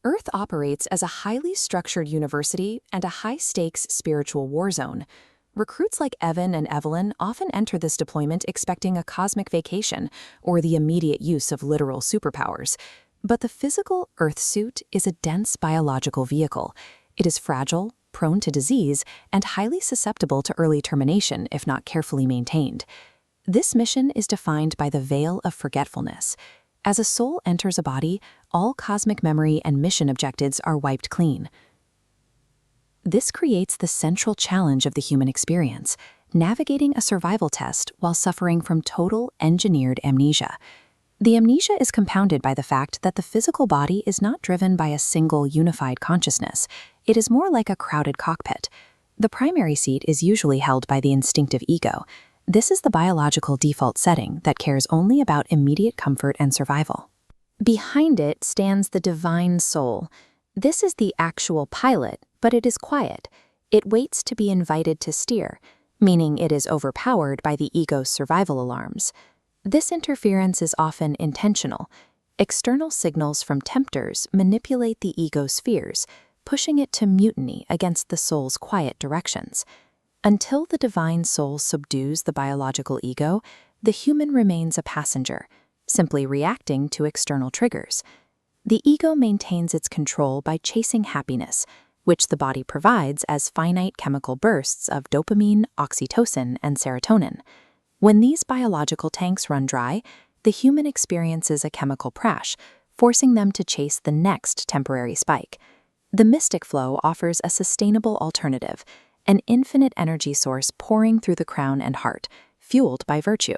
Earth operates as a highly structured university and a high-stakes spiritual war zone. Recruits like Evan and Evelyn often enter this deployment expecting a cosmic vacation or the immediate use of literal superpowers. But the physical Earth suit is a dense biological vehicle. It is fragile, prone to disease, and highly susceptible to early termination if not carefully maintained. This mission is defined by the Veil of Forgetfulness. As a soul enters a body, all cosmic memory and mission objectives are wiped clean. This creates the central challenge of the human experience, navigating a survival test while suffering from total engineered amnesia. The amnesia is compounded by the fact that the physical body is not driven by a single unified consciousness. It is more like a crowded cockpit. The primary seat is usually held by the instinctive ego. This is the biological default setting that cares only about immediate comfort and survival. Behind it stands the divine soul. This is the actual pilot, but it is quiet. It waits to be invited to steer, meaning it is overpowered by the ego's survival alarms. This interference is often intentional. External signals from tempters manipulate the ego's fears, pushing it to mutiny against the soul's quiet directions. Until the divine soul subdues the biological ego, the human remains a passenger, simply reacting to external triggers. The ego maintains its control by chasing happiness, which the body provides as finite chemical bursts of dopamine, oxytocin, and serotonin. When these biological tanks run dry, the human experiences a chemical crash, forcing them to chase the next temporary spike. The mystic flow offers a sustainable alternative, an infinite energy source pouring through the crown and heart, fueled by virtue.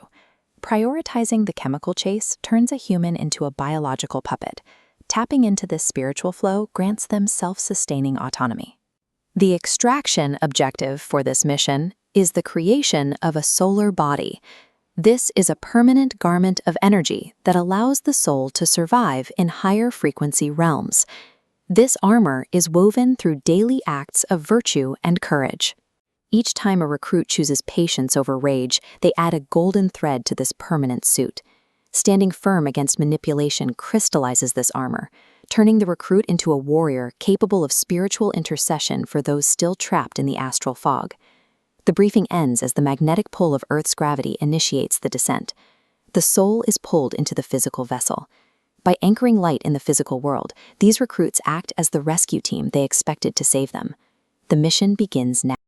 Prioritizing the chemical chase turns a human into a biological puppet. Tapping into this spiritual flow grants them self-sustaining autonomy. The extraction objective for this mission is the creation of a solar body. This is a permanent garment of energy that allows the soul to survive in higher frequency realms. This armor is woven through daily acts of virtue and courage. Each time a recruit chooses patience over rage, they add a golden thread to this permanent suit. Standing firm against manipulation crystallizes this armor, turning the recruit into a warrior capable of spiritual intercession for those still trapped in the astral fog. The briefing ends as the magnetic pull of Earth's gravity initiates the descent. The soul is pulled into the physical vessel. By anchoring light in the physical world, these recruits act as the rescue team they expected to save them. The mission begins now.